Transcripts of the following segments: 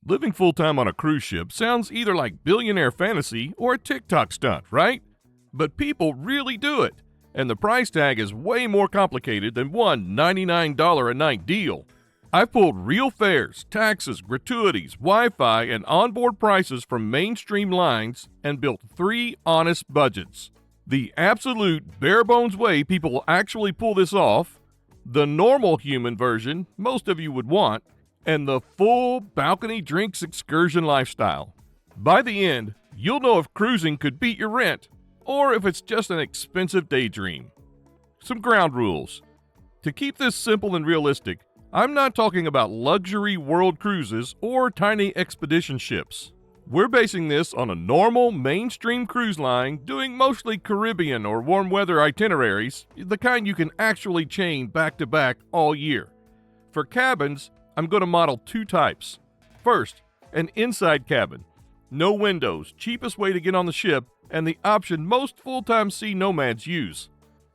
Living full-time on a cruise ship sounds either like billionaire fantasy or a TikTok stunt, right? But people really do it, and the price tag is way more complicated than one $99 a night deal. I've pulled real fares, taxes, gratuities, Wi-Fi, and onboard prices from mainstream lines and built 3 honest budgets. The absolute bare-bones way people will actually pull this off, the normal human version most of you would want, and the full balcony drinks excursion lifestyle. By the end, you'll know if cruising could beat your rent, or if it's just an expensive daydream. Some ground rules. To keep this simple and realistic, I'm not talking about luxury world cruises or tiny expedition ships. We're basing this on a normal mainstream cruise line doing mostly Caribbean or warm weather itineraries, the kind you can actually chain back to back all year. For cabins, I'm going to model 2 types. First, an inside cabin. No windows, cheapest way to get on the ship, and the option most full-time sea nomads use.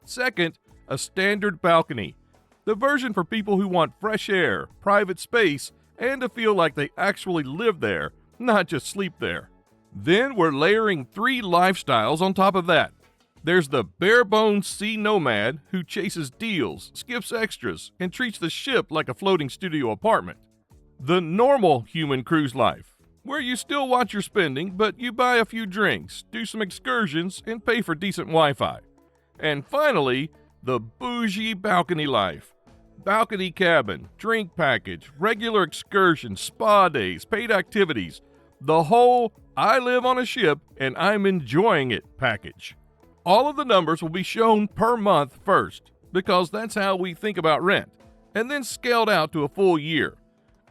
Second, a standard balcony. The version for people who want fresh air, private space, and to feel like they actually live there, not just sleep there. Then we're layering 3 lifestyles on top of that. There's the bare-bones sea nomad who chases deals, skips extras, and treats the ship like a floating studio apartment. The normal human cruise life, where you still watch your spending, but you buy a few drinks, do some excursions, and pay for decent Wi-Fi. And finally, the bougie balcony life. Balcony cabin, drink package, regular excursions, spa days, paid activities. The whole I live on a ship and I'm enjoying it package. All of the numbers will be shown per month first, because that's how we think about rent, and then scaled out to a full year.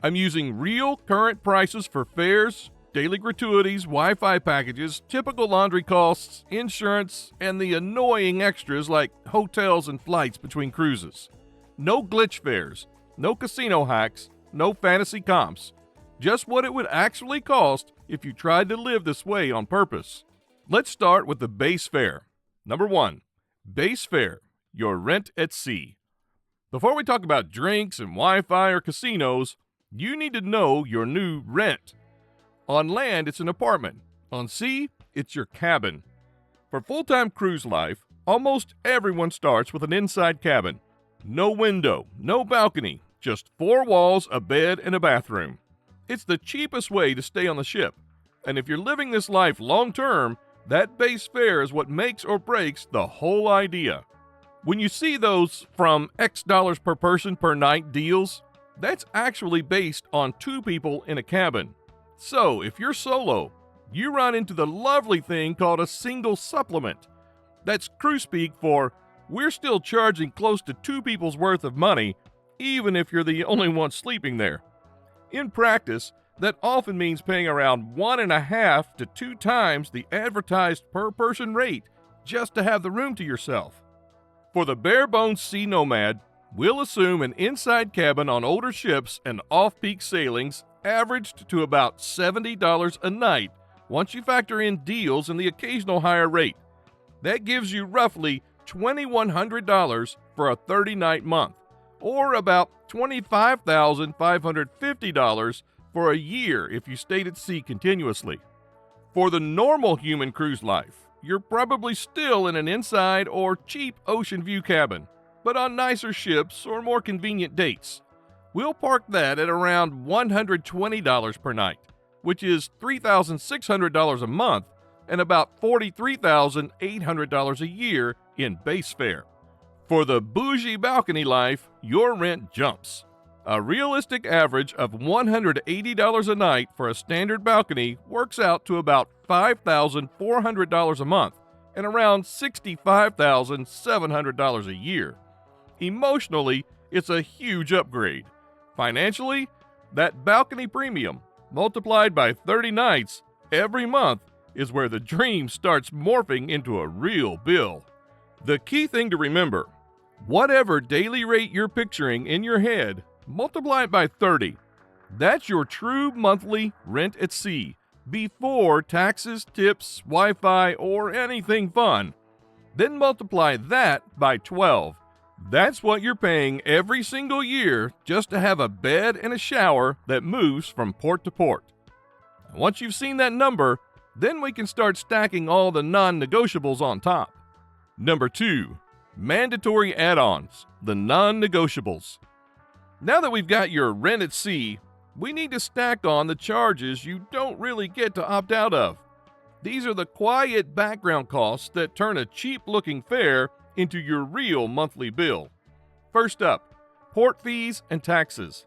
I'm using real current prices for fares, daily gratuities, Wi-Fi packages, typical laundry costs, insurance, and the annoying extras like hotels and flights between cruises. No glitch fares, no casino hacks, no fantasy comps. Just what it would actually cost if you tried to live this way on purpose. Let's start with the base fare. Number 1, base fare, your rent at sea. Before we talk about drinks and Wi-Fi or casinos, you need to know your new rent. On land, it's an apartment. On sea, it's your cabin. For full-time cruise life, almost everyone starts with an inside cabin. No window, no balcony, just 4 walls, a bed, and a bathroom. It's the cheapest way to stay on the ship. And if you're living this life long-term, that base fare is what makes or breaks the whole idea. When you see those from X dollars per person per night deals, that's actually based on 2 people in a cabin. So if you're solo, you run into the lovely thing called a single supplement. That's crew speak for we're still charging close to 2 people's worth of money, even if you're the only one sleeping there. In practice, that often means paying around 1.5 to 2 times the advertised per-person rate just to have the room to yourself. For the bare-bones sea nomad, we'll assume an inside cabin on older ships and off-peak sailings averaged to about $70 a night once you factor in deals and the occasional higher rate. That gives you roughly $2,100 for a 30-night month, or about $25,550 for a year if you stayed at sea continuously. For the normal human cruise life, you're probably still in an inside or cheap ocean view cabin, but on nicer ships or more convenient dates. We'll park that at around $120 per night, which is $3,600 a month and about $43,800 a year in base fare. For the bougie balcony life, your rent jumps. A realistic average of $180 a night for a standard balcony works out to about $5,400 a month and around $65,700 a year. Emotionally, it's a huge upgrade. Financially, that balcony premium, multiplied by 30 nights every month, is where the dream starts morphing into a real bill. The key thing to remember, whatever daily rate you're picturing in your head, multiply it by 30. That's your true monthly rent at sea, before taxes, tips, Wi-Fi, or anything fun. Then multiply that by 12. That's what you're paying every single year just to have a bed and a shower that moves from port to port. Once you've seen that number, then we can start stacking all the non-negotiables on top. Number 2, mandatory add-ons, the non-negotiables. Now that we've got your rent at sea, we need to stack on the charges you don't really get to opt out of. These are the quiet background costs that turn a cheap-looking fare into your real monthly bill. First up, port fees and taxes.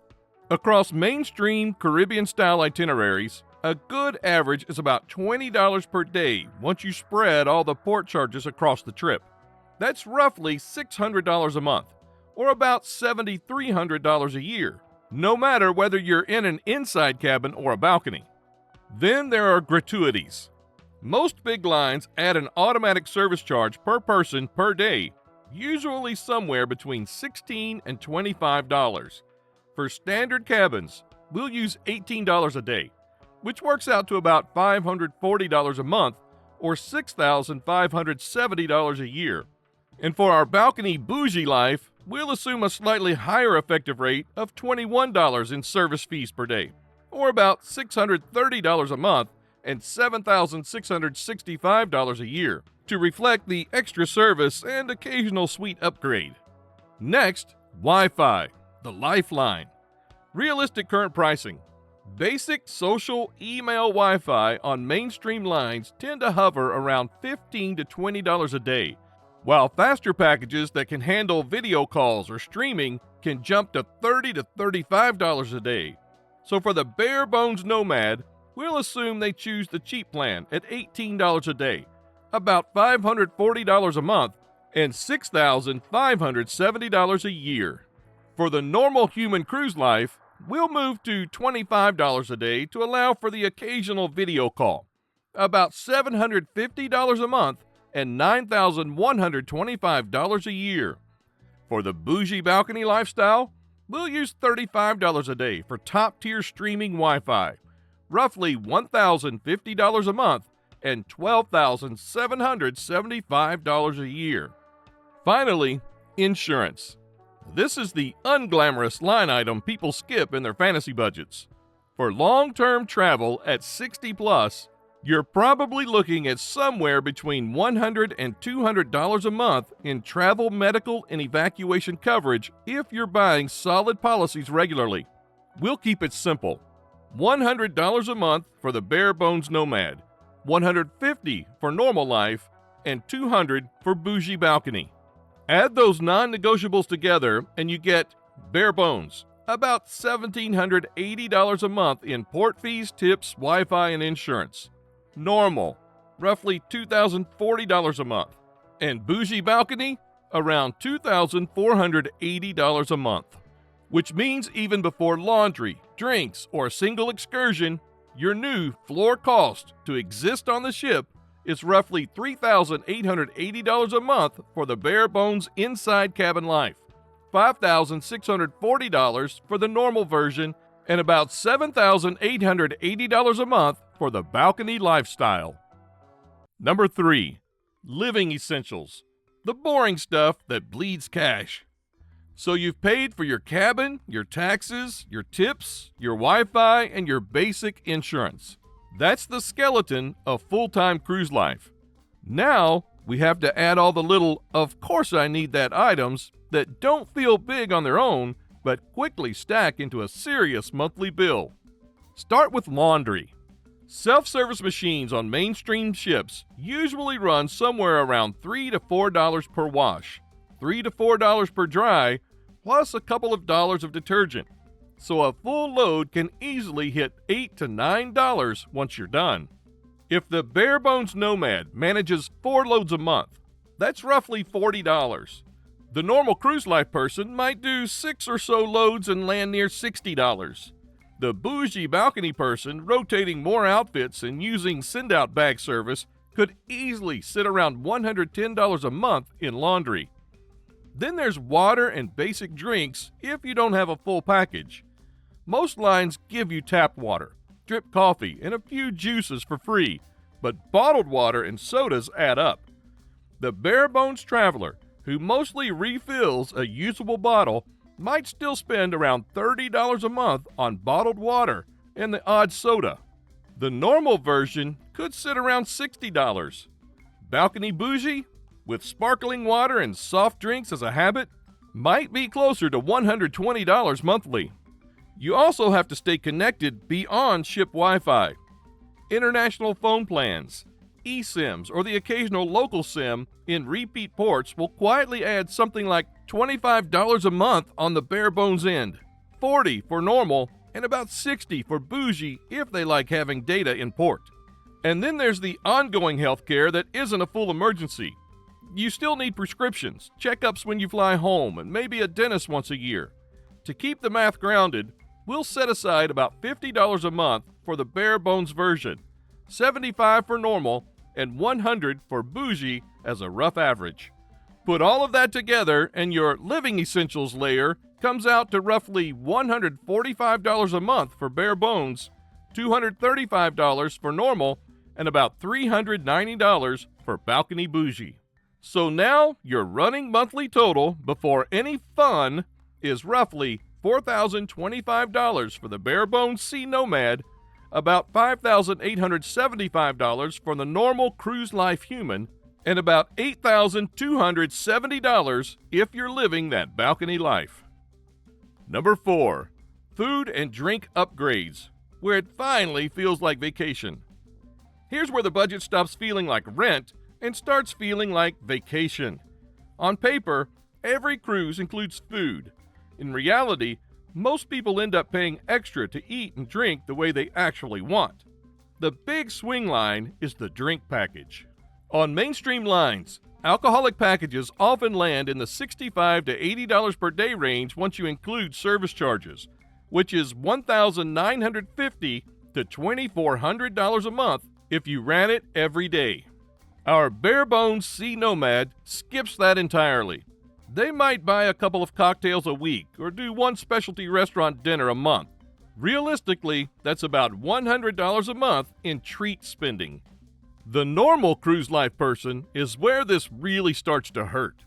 Across mainstream Caribbean-style itineraries, a good average is about $20 per day once you spread all the port charges across the trip. That's roughly $600 a month, or about $7,300 a year, no matter whether you're in an inside cabin or a balcony. Then there are gratuities. Most big lines add an automatic service charge per person per day, usually somewhere between $16 and $25. For standard cabins, we'll use $18 a day, which works out to about $540 a month or $6,570 a year. And for our balcony bougie life, we'll assume a slightly higher effective rate of $21 in service fees per day, or about $630 a month and $7,665 a year, to reflect the extra service and occasional suite upgrade. Next, Wi-Fi, the lifeline. Realistic current pricing. Basic social email Wi-Fi on mainstream lines tend to hover around $15 to $20 a day, while faster packages that can handle video calls or streaming can jump to $30 to $35 a day. So for the bare bones nomad, we'll assume they choose the cheap plan at $18 a day, about $540 a month, and $6,570 a year. For the normal human cruise life, we'll move to $25 a day to allow for the occasional video call, about $750 a month, and $9,125 a year. For the bougie balcony lifestyle, we'll use $35 a day for top-tier streaming Wi-Fi, roughly $1,050 a month, and $12,775 a year. Finally, insurance. This is the unglamorous line item people skip in their fantasy budgets. For long-term travel at 60 plus, you're probably looking at somewhere between $100 and $200 a month in travel, medical, and evacuation coverage if you're buying solid policies regularly. We'll keep it simple. $100 a month for the bare bones nomad, $150 for normal life, and $200 for bougie balcony. Add those non-negotiables together and you get bare bones, about $1,780 a month in port fees, tips, Wi-Fi, and insurance. Normal, roughly $2,040 a month, and bougie balcony, around $2,480 a month. Which means even before laundry, drinks, or a single excursion, your new floor cost to exist on the ship is roughly $3,880 a month for the bare bones inside cabin life, $5,640 for the normal version, and about $7,880 a month for the balcony lifestyle. Number 3, living essentials, the boring stuff that bleeds cash. So you've paid for your cabin, your taxes, your tips, your Wi-Fi, and your basic insurance. That's the skeleton of full-time cruise life. Now, we have to add all the little, of course I need that items that don't feel big on their own, but quickly stack into a serious monthly bill. Start with laundry. Self-service machines on mainstream ships usually run somewhere around $3 to $4 per wash, $3 to $4 per dry, plus a couple of dollars of detergent. So a full load can easily hit $8 to $9 once you're done. If the bare bones nomad manages 4 loads a month, that's roughly $40. The normal cruise life person might do 6 or so loads and land near $60. The bougie balcony person rotating more outfits and using send-out bag service could easily sit around $110 a month in laundry. Then there's water and basic drinks if you don't have a full package. Most lines give you tap water, drip coffee, and a few juices for free, but bottled water and sodas add up. The bare bones traveler who mostly refills a usable bottle might still spend around $30 a month on bottled water and the odd soda. The normal version could sit around $60. Balcony bougie, with sparkling water and soft drinks as a habit, might be closer to $120 monthly. You also have to stay connected beyond ship Wi-Fi. International phone plans, eSIMs, or the occasional local SIM in repeat ports will quietly add something like $25 a month on the bare bones end, $40 for normal, and about $60 for bougie if they like having data in port. And then there's the ongoing healthcare that isn't a full emergency. You still need prescriptions, checkups when you fly home, and maybe a dentist once a year. To keep the math grounded, we'll set aside about $50 a month for the bare bones version, $75 for normal, and $100 for bougie as a rough average. Put all of that together and your living essentials layer comes out to roughly $145 a month for bare bones, $235 for normal, and about $390 for balcony bougie. So now your running monthly total before any fun is roughly $4,025 for the bare bones Sea Nomad, about $5,875 for the normal Cruise Life Human, and about $8,270 if you're living that balcony life. Number 4, food and drink upgrades, where it finally feels like vacation. Here's where the budget stops feeling like rent and starts feeling like vacation. On paper, every cruise includes food. In reality, most people end up paying extra to eat and drink the way they actually want. The big swing line is the drink package. On mainstream lines, alcoholic packages often land in the $65 to $80 per day range once you include service charges, which is $1,950 to $2,400 a month if you ran it every day. Our bare bones Sea Nomad skips that entirely. They might buy a couple of cocktails a week or do one specialty restaurant dinner a month. Realistically, that's about $100 a month in treat spending. The normal cruise life person is where this really starts to hurt.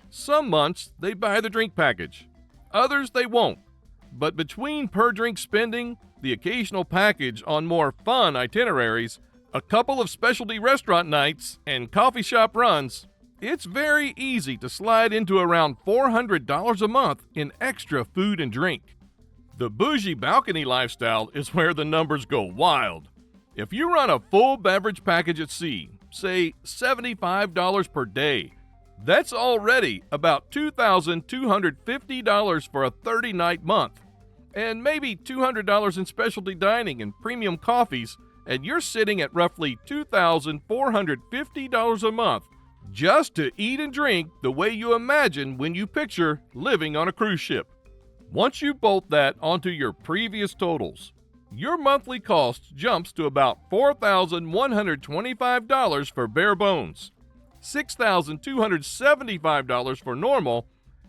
Some months they buy the drink package, others they won't. But between per drink spending, the occasional package on more fun itineraries, a couple of specialty restaurant nights, and coffee shop runs, it's very easy to slide into around $400 a month in extra food and drink. The bougie balcony lifestyle is where the numbers go wild. If you run a full beverage package at sea, say $75 per day, that's already about $2,250 for a 30-night month, and maybe $200 in specialty dining and premium coffees, and you're sitting at roughly $2,450 a month just to eat and drink the way you imagine when you picture living on a cruise ship. Once you bolt that onto your previous totals, your monthly cost jumps to about $4,125 for bare bones, $6,275 for normal,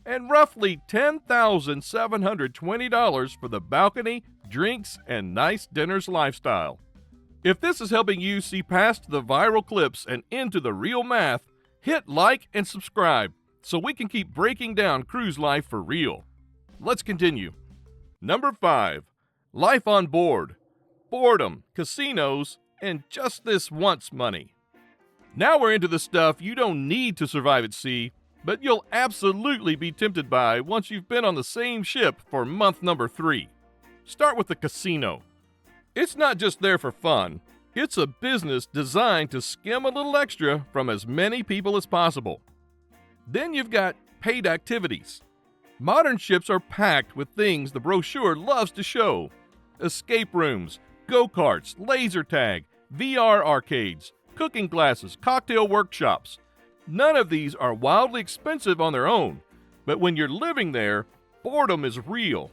and roughly $10,720 for the balcony, drinks, and nice dinners lifestyle. If this is helping you see past the viral clips and into the real math, hit like and subscribe so we can keep breaking down cruise life for real. Let's continue. Number 5. Life on board, boredom, casinos, and just this once money. Now we're into the stuff you don't need to survive at sea, but you'll absolutely be tempted by once you've been on the same ship for month number 3. Start with the casino. It's not just there for fun, it's a business designed to skim a little extra from as many people as possible. Then you've got paid activities. Modern ships are packed with things the brochure loves to show. Escape rooms, go-karts, laser tag, VR arcades, cooking classes, cocktail workshops. None of these are wildly expensive on their own, but when you're living there, boredom is real.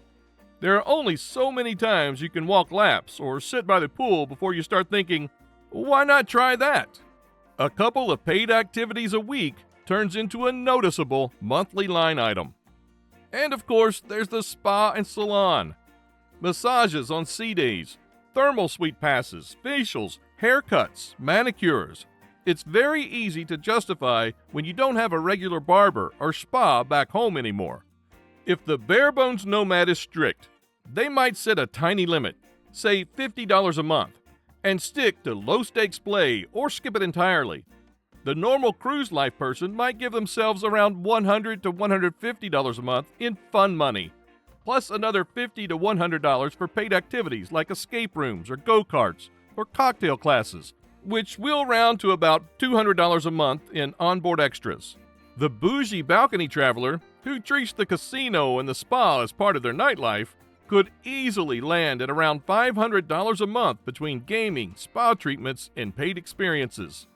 There are only so many times you can walk laps or sit by the pool before you start thinking, why not try that? A couple of paid activities a week turns into a noticeable monthly line item. And of course, there's the spa and salon. Massages on sea days, thermal suite passes, facials, haircuts, manicures. It's very easy to justify when you don't have a regular barber or spa back home anymore. If the bare bones nomad is strict, they might set a tiny limit, say $50 a month, and stick to low-stakes play or skip it entirely. The normal cruise life person might give themselves around $100 to $150 a month in fun money, plus another $50 to $100 for paid activities like escape rooms or go-karts or cocktail classes, which will round to about $200 a month in onboard extras. The bougie balcony traveler, who treats the casino and the spa as part of their nightlife, could easily land at around $500 a month between gaming, spa treatments, and paid experiences.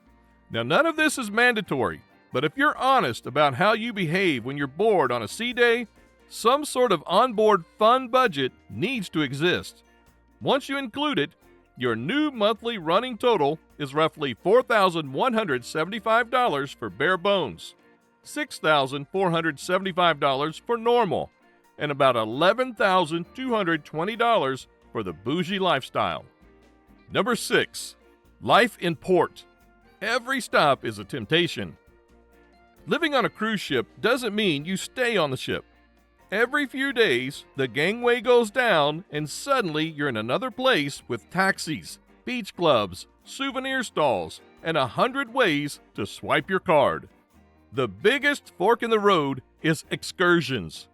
Now, none of this is mandatory, but if you're honest about how you behave when you're bored on a sea day, some sort of onboard fun budget needs to exist. Once you include it, your new monthly running total is roughly $4,175 for bare bones, $6,475 for normal, and about $11,220 for the bougie lifestyle. Number 6. Life in port. Every stop is a temptation. Living on a cruise ship doesn't mean you stay on the ship. Every few days, the gangway goes down and suddenly you're in another place with taxis, beach clubs, souvenir stalls, and 100 ways to swipe your card. The biggest fork in the road is excursions.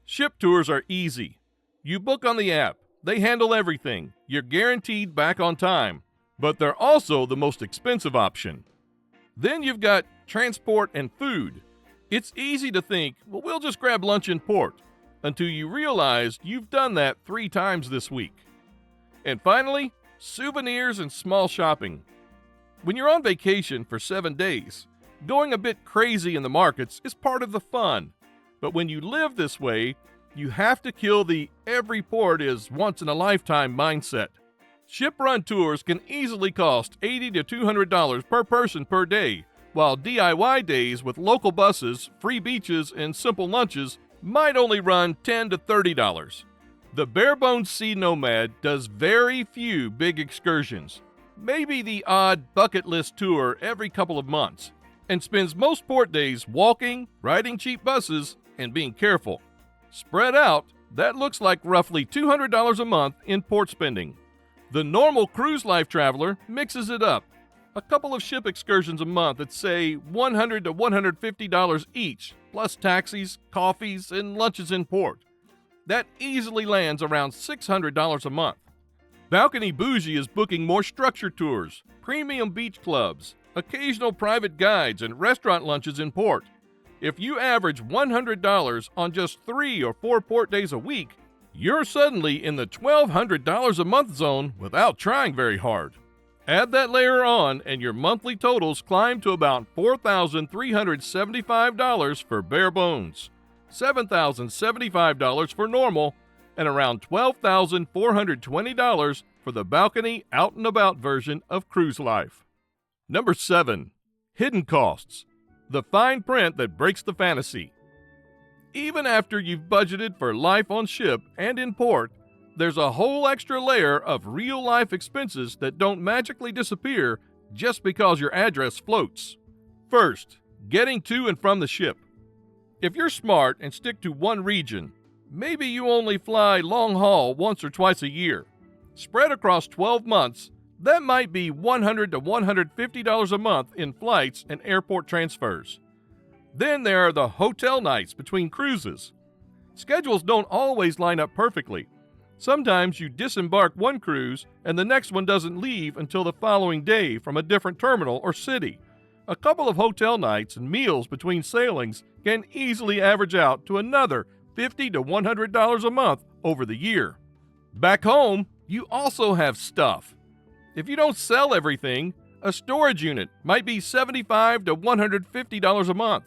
Ship tours are easy. You book on the app. They handle everything. You're guaranteed back on time. But they're also the most expensive option. Then you've got transport and food. It's easy to think, well, we'll just grab lunch in port, until you realize you've done that 3 times this week. And finally, souvenirs and small shopping. When you're on vacation for 7 days, going a bit crazy in the markets is part of the fun. But when you live this way, you have to kill the every port is once in a lifetime mindset. Ship-run tours can easily cost $80 to $200 per person per day, while DIY days with local buses, free beaches, and simple lunches might only run $10 to $30. The bare-bones sea nomad does very few big excursions, maybe the odd bucket list tour every couple of months, and spends most port days walking, riding cheap buses, and being careful. Spread out, that looks like roughly $200 a month in port spending. The normal cruise life traveler mixes it up. A couple of ship excursions a month at, say, $100 to $150 each, plus taxis, coffees, and lunches in port. That easily lands around $600 a month. Balcony Bougie is booking more structured tours, premium beach clubs, occasional private guides, and restaurant lunches in port. If you average $100 on just 3 or 4 port days a week, you're suddenly in the $1,200 a month zone without trying very hard. Add that layer on, and your monthly totals climb to about $4,375 for bare bones, $7,075 for normal, and around $12,420 for the balcony out-and-about version of cruise life. Number 7. Hidden costs. The fine print that breaks the fantasy. Even after you've budgeted for life on ship and in port, there's a whole extra layer of real-life expenses that don't magically disappear just because your address floats. First, getting to and from the ship. If you're smart and stick to one region, maybe you only fly long-haul once or twice a year. Spread across 12 months, that might be $100 to $150 a month in flights and airport transfers. Then there are the hotel nights between cruises. Schedules don't always line up perfectly. Sometimes you disembark one cruise and the next one doesn't leave until the following day from a different terminal or city. A couple of hotel nights and meals between sailings can easily average out to another $50 to $100 a month over the year. Back home, you also have stuff. If you don't sell everything, a storage unit might be $75 to $150 a month.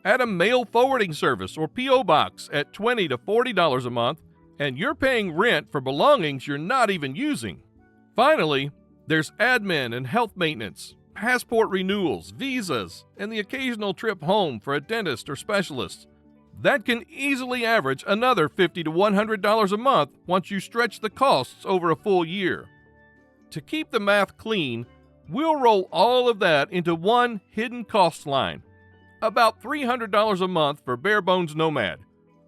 Add a mail forwarding service or P.O. box at $20 to $40 a month, and you're paying rent for belongings you're not even using. Finally, there's admin and health maintenance, passport renewals, visas, and the occasional trip home for a dentist or specialist. That can easily average another $50 to $100 a month once you stretch the costs over a full year. To keep the math clean, We'll roll all of that into one hidden cost line. About $300 a month for bare bones Nomad,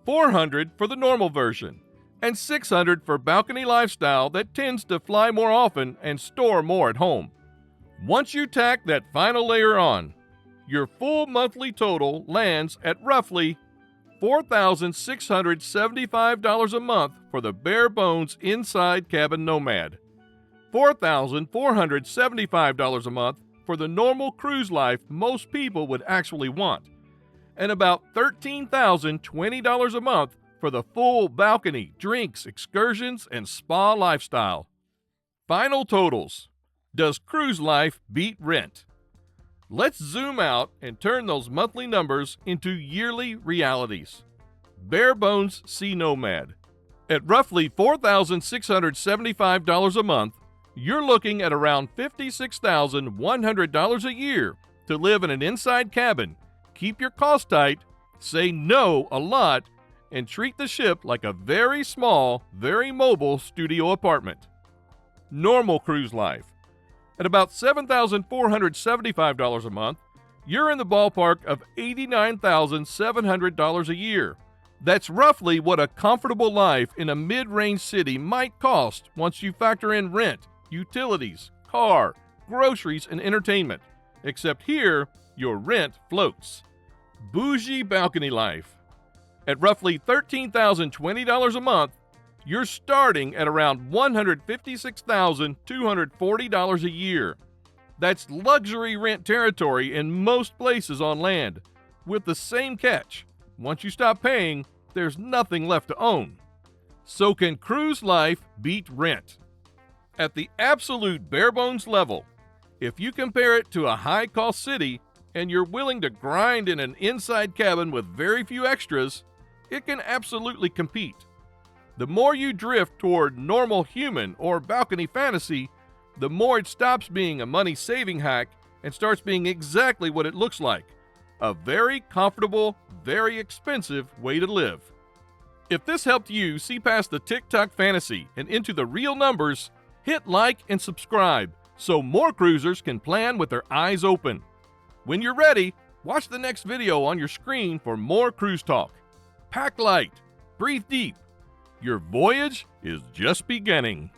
$400 for the normal version, and $600 for balcony lifestyle that tends to fly more often and store more at home. Once you tack that final layer on, your full monthly total lands at roughly $4,675 a month for the bare bones inside cabin Nomad, $4,475 a month for the normal cruise life most people would actually want, and about $13,020 a month for the full balcony, drinks, excursions, and spa lifestyle. Final totals. Does cruise life beat rent? Let's zoom out and turn those monthly numbers into yearly realities. Bare bones Sea Nomad. At roughly $4,675 a month, you're looking at around $56,100 a year to live in an inside cabin, keep your costs tight, say no a lot, and treat the ship like a very small, very mobile studio apartment. Normal cruise life. At about $7,475 a month, you're in the ballpark of $89,700 a year. That's roughly what a comfortable life in a mid-range city might cost once you factor in rent, utilities, car, groceries, and entertainment. Except here, your rent floats. Bougie balcony life. At roughly $13,020 a month, you're starting at around $156,240 a year. That's luxury rent territory in most places on land, with the same catch. Once you stop paying, there's nothing left to own. So can cruise life beat rent? At the absolute bare bones level, if you compare it to a high-cost city and you're willing to grind in an inside cabin with very few extras, it can absolutely compete. The more you drift toward normal human or balcony fantasy, the more it stops being a money-saving hack and starts being exactly what it looks like: a very comfortable, very expensive way to live. If this helped you see past the TikTok fantasy and into the real numbers, hit like and subscribe so more cruisers can plan with their eyes open. When you're ready, watch the next video on your screen for more cruise talk. Pack light, breathe deep. Your voyage is just beginning.